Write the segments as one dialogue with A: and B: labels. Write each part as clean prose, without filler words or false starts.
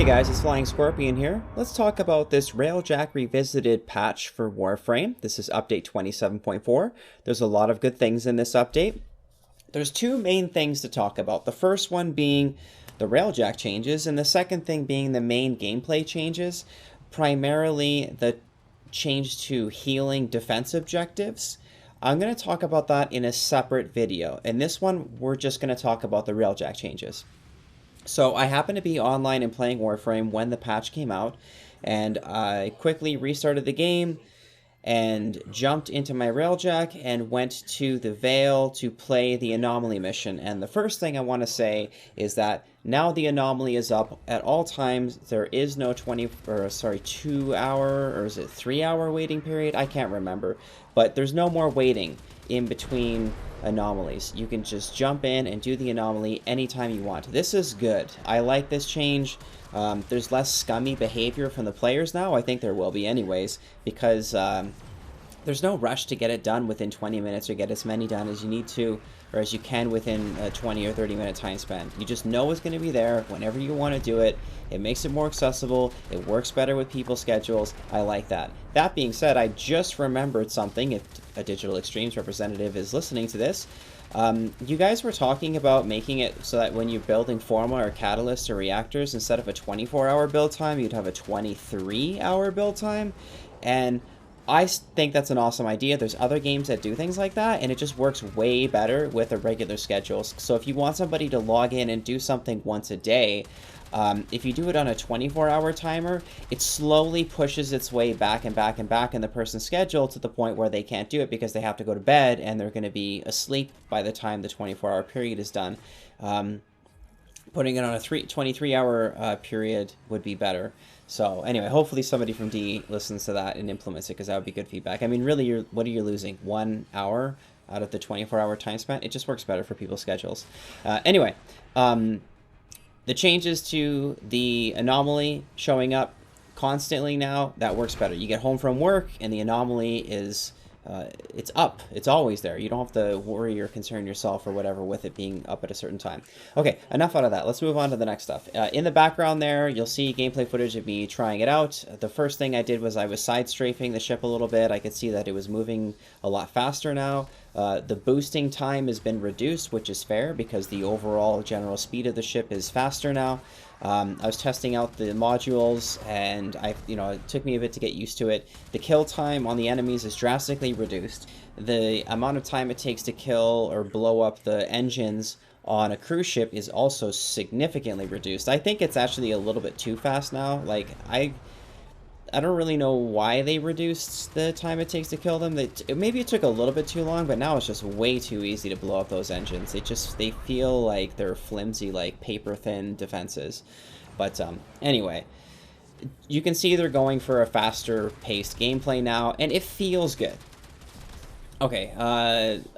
A: Hey guys, it's Flying Scorpion here. Let's talk about this Railjack Revisited patch for Warframe. This is update 27.4. There's a lot of good things in this update. There's two main things to talk about. The first one being the Railjack changes, and the second thing being the main gameplay changes. Primarily the change to healing defense objectives. I'm going to talk about that in a separate video. In this one, we're just going to talk about the Railjack changes. So I happened to be online and playing Warframe when the patch came out, and I quickly restarted the game and jumped into my Railjack and went to the Vale to play the Anomaly mission. And the first thing I want to say is that now the Anomaly is up at all times. There is no 2 hour, or is it 3 hour waiting period? I can't remember. But there's no more waiting in between anomalies. You can just jump in and do the anomaly anytime you want. This is good. I like this change. There's less scummy behavior from the players now. I think there will be anyways, because there's no rush to get it done within 20 minutes or get as many done as you need to or as you can within a 20 or 30 minute time span. You just know it's going to be there whenever you want to do it. It makes it more accessible. It works better with people's schedules. I like that. That being said, I just remembered something. If a Digital Extremes representative is listening to this, you guys were talking about making it so that when you're building Forma or Catalyst or Reactors, instead of a 24-hour build time, you'd have a 23-hour build time. And I think that's an awesome idea. There's other games that do things like that, and it just works way better with a regular schedule. So if you want somebody to log in and do something once a day, if you do it on a 24-hour timer, it slowly pushes its way back and back and back in the person's schedule to the point where they can't do it because they have to go to bed and they're going to be asleep by the time the 24-hour period is done. Putting it on a 23-hour period would be better. So anyway, hopefully somebody from D listens to that and implements it, because that would be good feedback. I mean, really, what are you losing? 1 hour out of the 24-hour time span? It just works better for people's schedules. Anyway, the changes to the anomaly showing up constantly now, that works better. You get home from work and the anomaly is it's up. It's always there. You don't have to worry or concern yourself or whatever with it being up at a certain time. Okay, enough out of that. Let's move on to the next stuff. In the background there, you'll see gameplay footage of me trying it out. The first thing I did was I was side strafing the ship a little bit. I could see that it was moving a lot faster now. The boosting time has been reduced, which is fair because the overall general speed of the ship is faster now. I was testing out the modules, and it took me a bit to get used to it. The kill time on the enemies is drastically reduced. The amount of time it takes to kill or blow up the engines on a cruise ship is also significantly reduced. I think it's actually a little bit too fast now. Like, I don't really know why they reduced the time it takes to kill them. Maybe it took a little bit too long, but now it's just way too easy to blow up those engines. They feel like they're flimsy, like paper-thin defenses. But anyway, you can see they're going for a faster-paced gameplay now, and it feels good. Okay,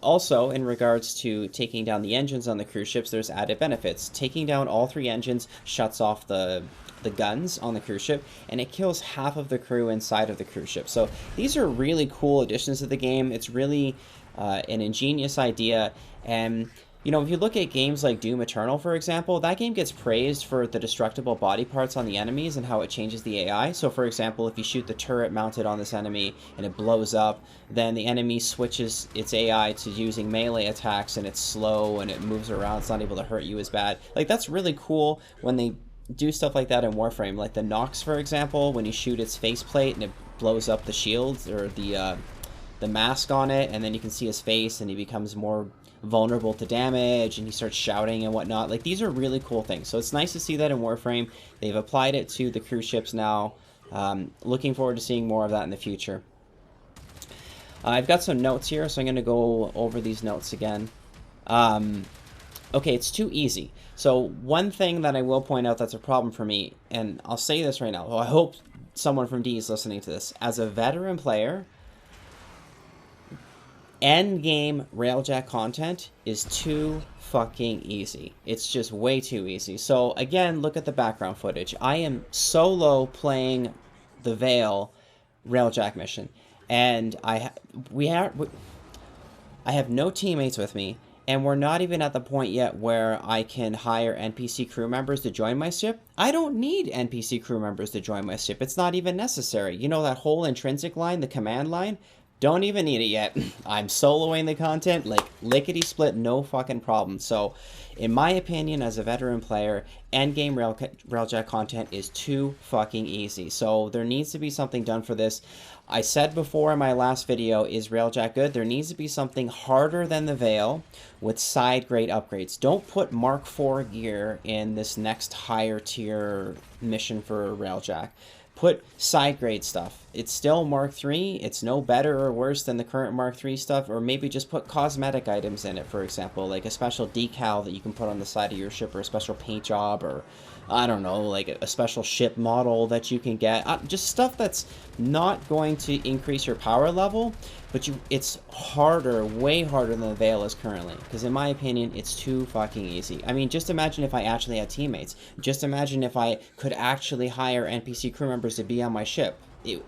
A: also, in regards to taking down the engines on the cruise ships, there's added benefits. Taking down all 3 engines shuts off the guns on the cruise ship, and it kills half of the crew inside of the cruise ship. So these are really cool additions to the game. It's really an ingenious idea, and if you look at games like Doom Eternal, for example, that game gets praised for the destructible body parts on the enemies and how it changes the AI. So for example, if you shoot the turret mounted on this enemy and it blows up, then the enemy switches its AI to using melee attacks, and it's slow and it moves around. It's not able to hurt you as bad. Like, that's really cool when they do stuff like that in Warframe. Like the Nox, for example, when you shoot its faceplate and it blows up the shields or the mask on it, and then you can see his face and he becomes more vulnerable to damage and he starts shouting and whatnot. Like, these are really cool things. So it's nice to see that in Warframe. They've applied it to the cruise ships now. Looking forward to seeing more of that in the future. I've got some notes here, so I'm going to go over these notes again. Okay, it's too easy. So one thing that I will point out that's a problem for me, and I'll say this right now, I hope someone from D is listening to this. As a veteran player, endgame Railjack content is too fucking easy. It's just way too easy. So again, look at the background footage. I am solo playing the Vale Railjack mission, and I have no teammates with me, and we're not even at the point yet where I can hire NPC crew members to join my ship. I don't need NPC crew members to join my ship. It's not even necessary. You know that whole intrinsic line, the command line? Don't even need it yet. I'm soloing the content, like, lickety-split, no fucking problem. So, in my opinion, as a veteran player, endgame Railjack content is too fucking easy. So, there needs to be something done for this. I said before in my last video, is Railjack good? There needs to be something harder than the Veil with side grade upgrades. Don't put Mark IV gear in this next higher tier mission for Railjack. Put side grade stuff. It's still Mark III. It's no better or worse than the current Mark III stuff. Or maybe just put cosmetic items in it, for example, like a special decal that you can put on the side of your ship, or a special paint job, or I don't know, like a special ship model that you can get. Just stuff that's not going to increase your power level, but it's harder, way harder than the Veil is currently. Because in my opinion, it's too fucking easy. I mean, just imagine if I actually had teammates. Just imagine if I could actually hire NPC crew members to be on my ship.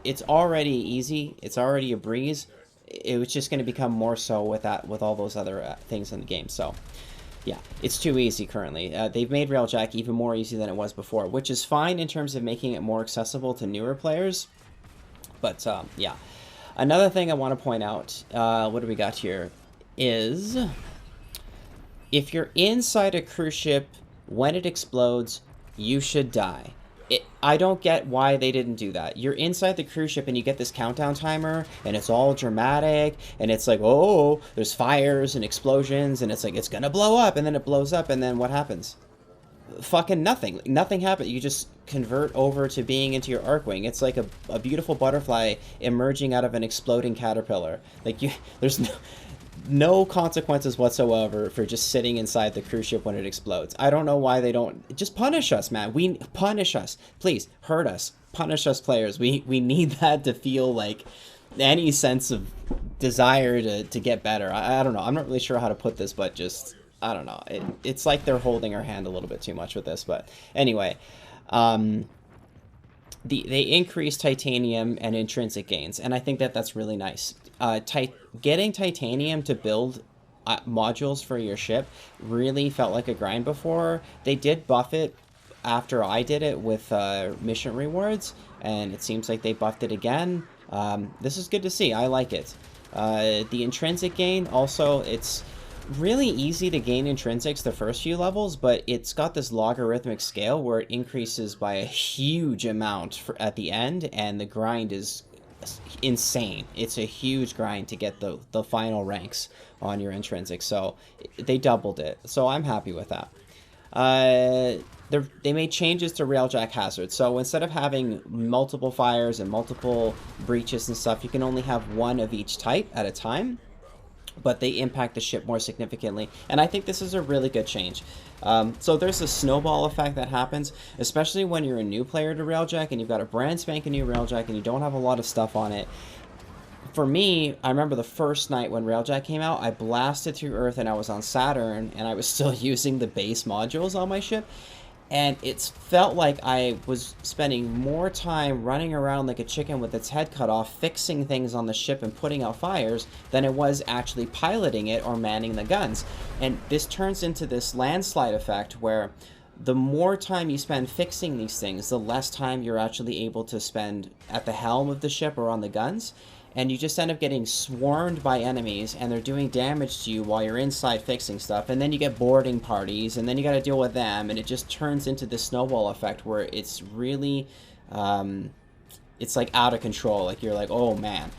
A: It's already easy. It's already a breeze. It was just going to become more so with all those other things in the game. So yeah, it's too easy currently. They've made Railjack even more easy than it was before, which is fine in terms of making it more accessible to newer players. But yeah, another thing I want to point out, what do we got here, is if you're inside a cruise ship when it explodes, you should die. I don't get why they didn't do that. You're inside the cruise ship and you get this countdown timer and it's all dramatic and it's like, oh, there's fires and explosions and it's like, it's gonna blow up, and then it blows up, and then what happens? Fucking nothing. Nothing happens. You just convert over to being into your Archwing. It's like a beautiful butterfly emerging out of an exploding caterpillar. Like, there's no consequences whatsoever for just sitting inside the cruise ship when it explodes. I don't know why they don't just punish us, man. Punish us, please. Hurt us, punish us, players. We need that to feel like any sense of desire to get better. I don't know. I'm not really sure how to put this, but just I don't know. It's like they're holding our hand a little bit too much with this. But anyway, they increase titanium and intrinsic gains, and I think that's really nice. Getting titanium to build modules for your ship really felt like a grind before. They did buff it after I did it with mission rewards, and it seems like they buffed it again. This is good to see. I like it. The intrinsic gain also, it's really easy to gain intrinsics the first few levels, but it's got this logarithmic scale where it increases by a huge amount at the end, and the grind is insane. It's a huge grind to get the final ranks on your intrinsic, so they doubled it, so I'm happy with that. They made changes to Railjack hazards, so instead of having multiple fires and multiple breaches and stuff, you can only have one of each type at a time, but they impact the ship more significantly, and I think this is a really good change. So there's a snowball effect that happens, especially when you're a new player to Railjack and you've got a brand spanking new Railjack and you don't have a lot of stuff on it. For me, I remember the first night when Railjack came out, I blasted through Earth and I was on Saturn and I was still using the base modules on my ship. And it felt like I was spending more time running around like a chicken with its head cut off, fixing things on the ship and putting out fires, than it was actually piloting it or manning the guns. And this turns into this landslide effect where the more time you spend fixing these things, the less time you're actually able to spend at the helm of the ship or on the guns. And you just end up getting swarmed by enemies, and they're doing damage to you while you're inside fixing stuff, and then you get boarding parties, and then you got to deal with them, and it just turns into this snowball effect where it's really, it's like out of control. Like, you're like, oh man.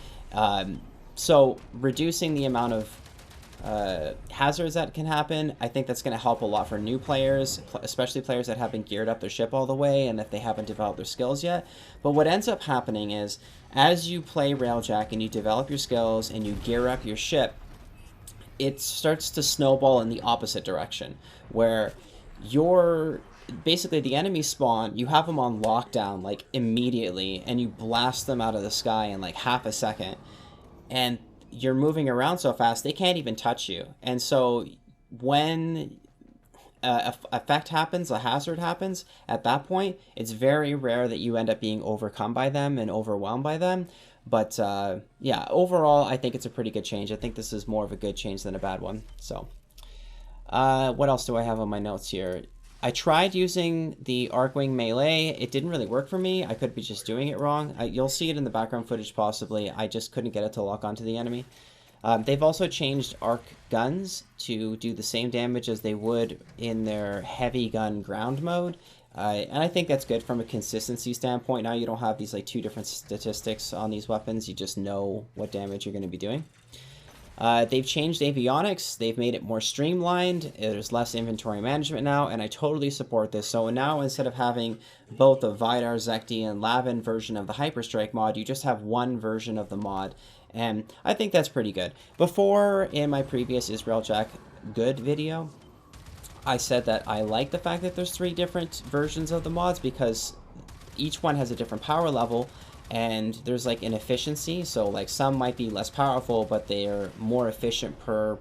A: So reducing the amount of hazards that can happen, I think that's going to help a lot for new players, especially players that haven't geared up their ship all the way and if they haven't developed their skills yet. But what ends up happening is, as you play Railjack and you develop your skills and you gear up your ship, it starts to snowball in the opposite direction, where you're basically, the enemies spawn, you have them on lockdown like immediately, and you blast them out of the sky in like half a second, and you're moving around so fast they can't even touch you. And so when effect happens, a hazard happens, at that point it's very rare that you end up being overcome by them and overwhelmed by them. But yeah, overall I think it's a pretty good change. I think this is more of a good change than a bad one. So What else do I have on my notes here? I tried using the Arcwing melee. It didn't really work for me. I could be just doing it wrong. You'll see it in the background footage possibly. I just couldn't get it to lock onto the enemy. They've also changed arc guns to do the same damage as they would in their heavy gun ground mode. And I think that's good from a consistency standpoint. Now you don't have these like two different statistics on these weapons. You just know what damage you're going to be doing. They've changed avionics. They've made it more streamlined. There's less inventory management now, and I totally support this. So now instead of having both the Vidar, Zekti, and Lavin version of the Hyperstrike mod, you just have one version of the mod. And I think that's pretty good. Before, in my previous Is Railjack good video, I said that I like the fact that there's 3 different versions of the mods because each one has a different power level and there's like an efficiency. So like some might be less powerful, but they're more efficient per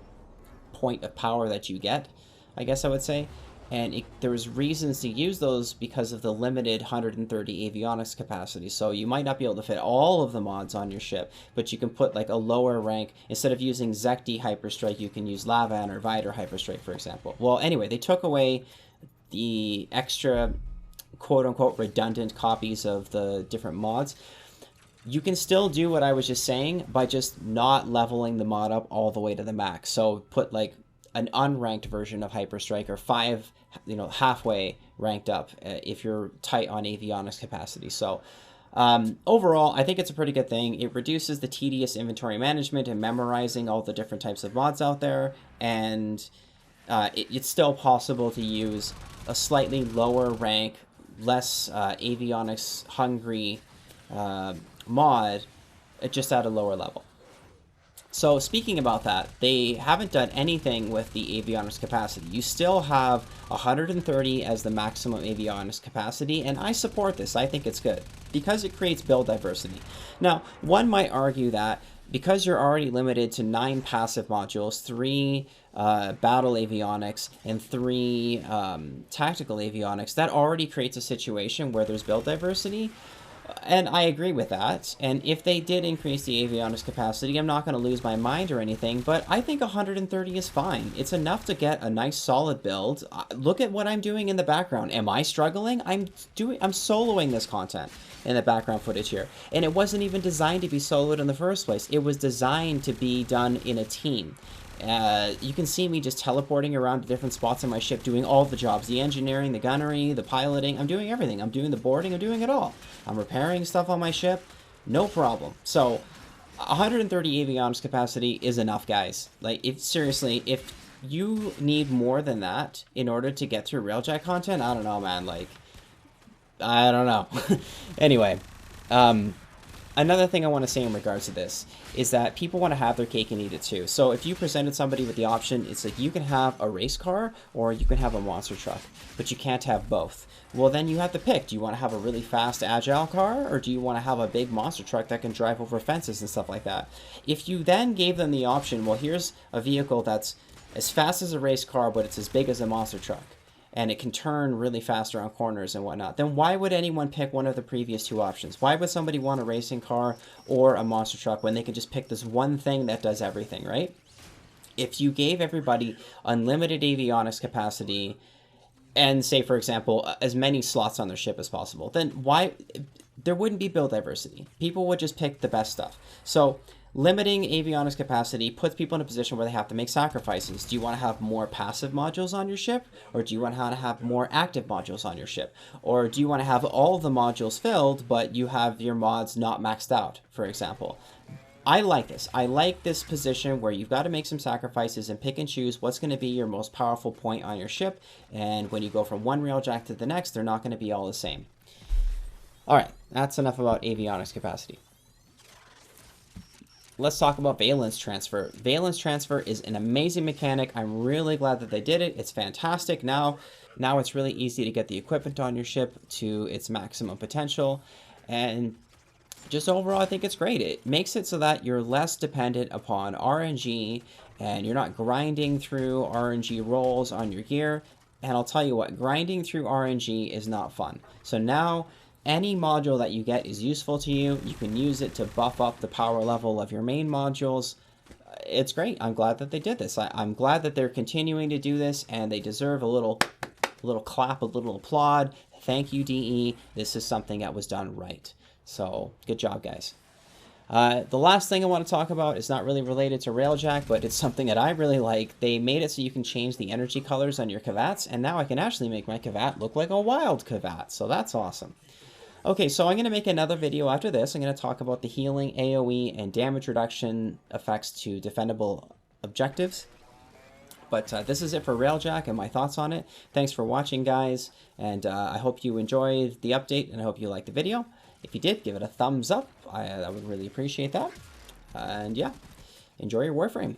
A: point of power that you get, I guess I would say. And there was reasons to use those because of the limited 130 avionics capacity. So you might not be able to fit all of the mods on your ship, but you can put like a lower rank. Instead of using Zekti Hyperstrike, you can use Lavan or Vidar Hyperstrike, for example. Well, anyway, they took away the extra quote-unquote redundant copies of the different mods. You can still do what I was just saying by just not leveling the mod up all the way to the max. So put like an unranked version of Hyperstrike or 5, halfway ranked up if you're tight on avionics capacity. So overall, I think it's a pretty good thing. It reduces the tedious inventory management and memorizing all the different types of mods out there, and it's still possible to use a slightly lower rank, less avionics hungry mod just at a lower level. So speaking about that, they haven't done anything with the avionics capacity. You still have 130 as the maximum avionics capacity, and I support this. I think it's good because it creates build diversity. Now, one might argue that because you're already limited to 9 passive modules, 3 battle avionics, and 3 tactical avionics, that already creates a situation where there's build diversity. And I agree with that. And if they did increase the avionics capacity, I'm not going to lose my mind or anything, but I think 130 is fine. It's enough to get a nice solid build. Look at what I'm doing in the background. Am I struggling? I'm soloing this content in the background footage here. And it wasn't even designed to be soloed in the first place. It was designed to be done in a team. You can see me just teleporting around to different spots on my ship doing all the jobs. The engineering, the gunnery, the piloting. I'm doing everything. I'm doing the boarding. I'm doing it all. I'm repairing stuff on my ship. No problem. So 130 avionics capacity is enough, guys. Like, seriously, if you need more than that in order to get through Railjack content, I don't know, man. Like, I don't know. Anyway, another thing I want to say in regards to this is that people want to have their cake and eat it too. So if you presented somebody with the option, it's like you can have a race car or you can have a monster truck, but you can't have both. Well, then you have to pick. Do you want to have a really fast, agile car, or do you want to have a big monster truck that can drive over fences and stuff like that? If you then gave them the option, well, here's a vehicle that's as fast as a race car, but it's as big as a monster truck, and it can turn really fast around corners and whatnot, then why would anyone pick one of the previous 2 options? Why would somebody want a racing car or a monster truck when they can just pick this one thing that does everything, right? If you gave everybody unlimited avionics capacity and, say, for example, as many slots on their ship as possible, then why... there wouldn't be build diversity. People would just pick the best stuff. So limiting avionics capacity puts people in a position where they have to make sacrifices. Do you want to have more passive modules on your ship? Or do you want to have more active modules on your ship? Or do you want to have all the modules filled, but you have your mods not maxed out, for example? I like this. I like this position where you've got to make some sacrifices and pick and choose what's going to be your most powerful point on your ship. And when you go from one Railjack to the next, they're not going to be all the same. All right, that's enough about avionics capacity. Let's talk about valence transfer. Valence transfer is an amazing mechanic. I'm really glad that they did it. It's fantastic. Now it's really easy to get the equipment on your ship to its maximum potential. And just overall, I think it's great. It makes it so that you're less dependent upon RNG and you're not grinding through RNG rolls on your gear. And I'll tell you what, grinding through RNG is not fun. So now any module that you get is useful to you. You can use it to buff up the power level of your main modules. it's great. I'm glad that they did this. I'm glad that they're continuing to do this, and they deserve a little clap, a little applaud. Thank you, DE. This is something that was done right. So good job, guys. The last thing I want to talk about is not really related to Railjack, but it's something that I really like. They made it so you can change the energy colors on your Kavats, and now I can actually make my Kavat look like a wild Kavat, so that's awesome. Okay, so I'm going to make another video after this. I'm going to talk about the healing, AoE, and damage reduction effects to defendable objectives. But this is it for Railjack and my thoughts on it. Thanks for watching, guys, and I hope you enjoyed the update, and I hope you liked the video. If you did, give it a thumbs up. I would really appreciate that. And yeah, enjoy your Warframe.